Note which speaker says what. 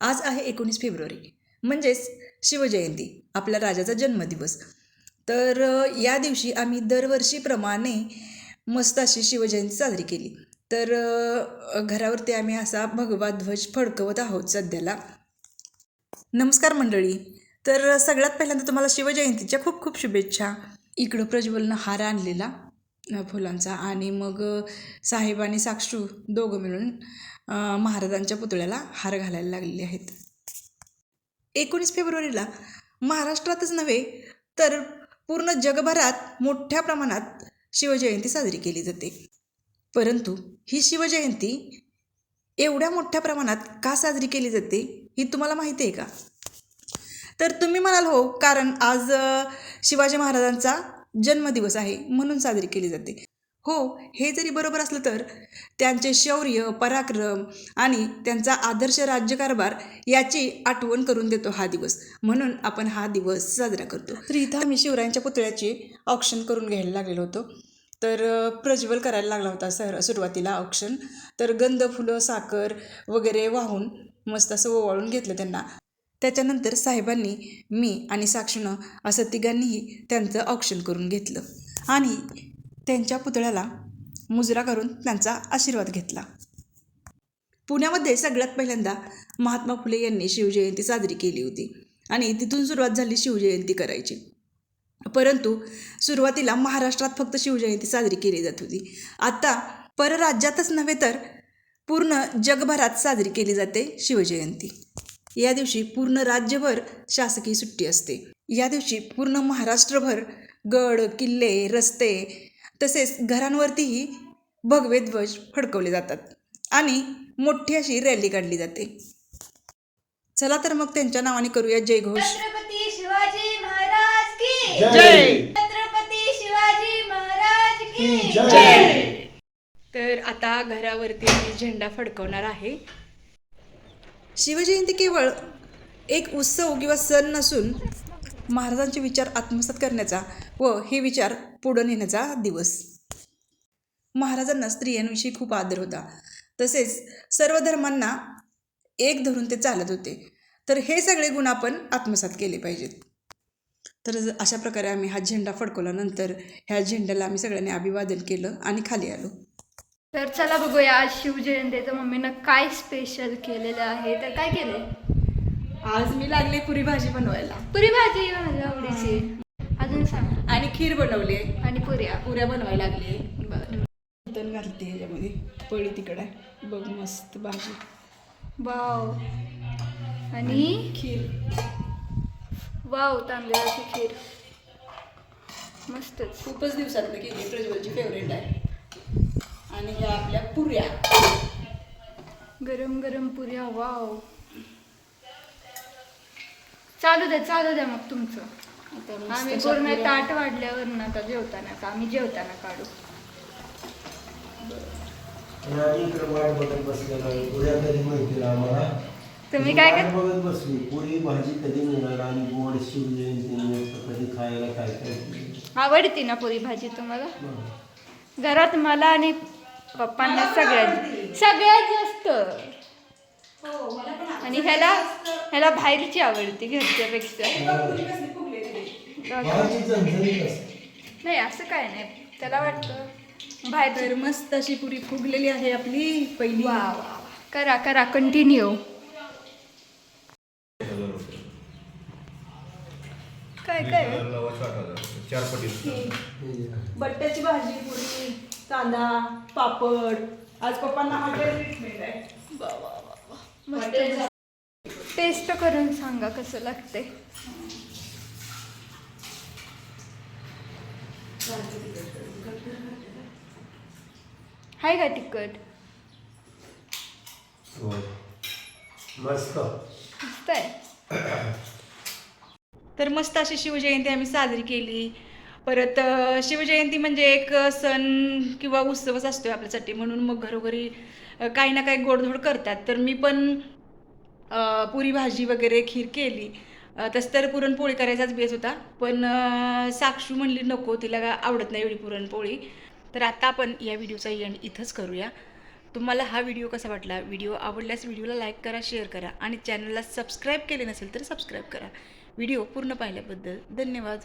Speaker 1: आज आहे 19 फेब्रुवारी म्हणजेच शिवजयंती, आपल्या राजाचा जन्मदिवस. तर या दिवशी आम्ही दरवर्षीप्रमाणे मस्त अशी शिवजयंती साजरी केली. तर घरावरती आम्ही असा भगवा ध्वज फडकवत आहोत सध्याला. नमस्कार मंडळी. तर सगळ्यात पहिल्यांदा तुम्हाला शिवजयंतीच्या खूप खूप शुभेच्छा. इकडं प्रज्वलनं हार आणलेला फुलांचा आणि मग साहेब आणि साक्षू दोघं मिळून महाराजांच्या पुतळ्याला हार घालायला लागलेले आहेत. 19 फेब्रुवारीला महाराष्ट्रातच नव्हे तर पूर्ण जगभरात मोठ्या प्रमाणात शिवजयंती साजरी केली जाते. परंतु ही शिवजयंती एवढ्या मोठ्या प्रमाणात का साजरी केली जाते ही तुम्हाला माहिती आहे का? तर तुम्ही म्हणाल हो, कारण आज शिवाजी महाराजांचा जन्मदिवस आहे म्हणून साजरी केली जाते. हो, हे जरी बरोबर असलं तर त्यांचे शौर्य, पराक्रम आणि त्यांचा आदर्श राज्यकारभार याची आठवण करून देतो हा दिवस, म्हणून आपण हा दिवस साजरा करतो. तर इथं आम्ही शिवरायांच्या पुतळ्याचे ऑक्शन करून घ्यायला लागलेलो होतो. तर प्रज्वल करायला लागला होता सुरुवातीला ऑक्शन. तर गंध, फुलं, साखर वगैरे वाहून मस्त असं ओवाळून घेतलं त्यांना. त्याच्यानंतर साहेबांनी, मी आणि साक्षीनं असं तिघांनीही त्यांचं ऑक्शन करून घेतलं आणि त्यांच्या पुतळ्याला मुजरा करून त्यांचा आशीर्वाद घेतला. पुण्यामध्ये सगळ्यात पहिल्यांदा महात्मा फुले यांनी शिवजयंती साजरी केली होती आणि तिथून सुरुवात झाली शिवजयंती करायची. परंतु सुरुवातीला महाराष्ट्रात फक्त शिवजयंती साजरी केली जात होती. आता परराज्यातच नव्हे तर पूर्ण जगभरात साजरी केली जाते शिवजयंती. या दिवशी पूर्ण राज्यभर शासकीय सुट्टी असते. या दिवशी पूर्ण महाराष्ट्रभर गड, किल्ले, रस्ते तसेच घरांवरतीही भगवे ध्वज फडकवले जातात आणि मोठी अशी रॅली काढली जाते. चला तर मग त्यांच्या नावाने करूया जयघोष.
Speaker 2: छत्रपती शिवाजी महाराज की
Speaker 1: जय.
Speaker 2: छत्रपती शिवाजी महाराज की
Speaker 1: जय. तर आता घरावरती झेंडा फडकवणार आहे. शिवजयंती केवळ एक उत्सव किंवा सण नसून महाराजांचे विचार आत्मसात करण्याचा व हे विचार पुढे नेण्याचा दिवस. महाराजांना स्त्रियांविषयी खूप आदर होता. तसेच सर्व धर्मांना एक धरून ते चालत होते. तर हे सगळे गुण आपण आत्मसात केले पाहिजेत. तर अशा प्रकारे आम्ही हा झेंडा फडकवल्यानंतर ह्या झेंड्याला आम्ही सगळ्यांनी अभिवादन केलं आणि खाली आलो.
Speaker 2: तर चला बघूया आज शिवजयंतीचं मम्मीनं काय स्पेशल केलेलं आहे. तर काय केलंय?
Speaker 1: आज मी लागले पुरी भाजी बनवायला.
Speaker 2: पुरी भाजी माझ्या आवडीची. अजून सांग.
Speaker 1: आणि खीर बनवली
Speaker 2: आणि पुऱ्या
Speaker 1: बनवायला लागली.
Speaker 2: बरं.
Speaker 1: तण घालते ह्याच्यामध्ये, पळी तिकडे आहे बघ, मस्त भाजी.
Speaker 2: वाव. आणि
Speaker 1: खीर.
Speaker 2: वाव, तांदळाची खीर मस्तच.
Speaker 1: खूपच दिवसातनं केली, प्रज्वलची फेवरेट आहे. आणि ह्या आपल्या पुऱ्या,
Speaker 2: गरम गरम पुऱ्या. वाव. चालू द्या मग तुमचं. आम्ही पूर्ण ताट वाढल्यावर ना आता जेवताना आम्ही जेवताना काढू. तुम्ही काय
Speaker 3: बघत बसली पुरी भाजी कधी मिळणार आणि गोड शिवजयंती कधी खायला काय
Speaker 2: आवडते ना पुरी भाजी तुम्हाला? घरात मला आणि पप्पांना सगळ्यात जास्त. आणि ह्याला बाहेरची आवडते घरच्यापेक्षा. नाही असं काय नाही, त्याला वाटतं बाहेर.
Speaker 1: तर मस्त अशी पुरी फुगलेली आहे आपली पहिली.
Speaker 2: वा वा, करा कंटिन्यू. काय
Speaker 1: बट्ट्याची भाजी, पुरी, कांदा, पापड. आज पप्पांना हॉटेल ट्रीटमेंट आहे.
Speaker 2: टेस्ट करून सांगा कसं लागते. हाय का तिखट?
Speaker 3: मस्त
Speaker 2: आहे.
Speaker 1: तर मस्त अशी शिवजयंती आम्ही साजरी केली. परत शिवजयंती म्हणजे एक सण किंवा उत्सवच असतो आपल्यासाठी, म्हणून मग घरोघरी काही ना काही गोडधोड करतात. तर मी पण पुरी भाजी वगैरे खीर केली. तसं तर पुरणपोळी करायचाच बेस होता, पण साक्षू म्हणली नको, तिला आवडत नाही एवढी पुरणपोळी. तर आता आपण या व्हिडिओचा एंड इथंच करूया. तुम्हाला हा व्हिडिओ कसा वाटला? व्हिडिओ आवडल्यास व्हिडिओला लाईक करा, शेअर करा आणि चॅनलला सबस्क्राईब केले नसेल तर सबस्क्राईब करा. व्हिडिओ पूर्ण पाहिल्याबद्दल धन्यवाद.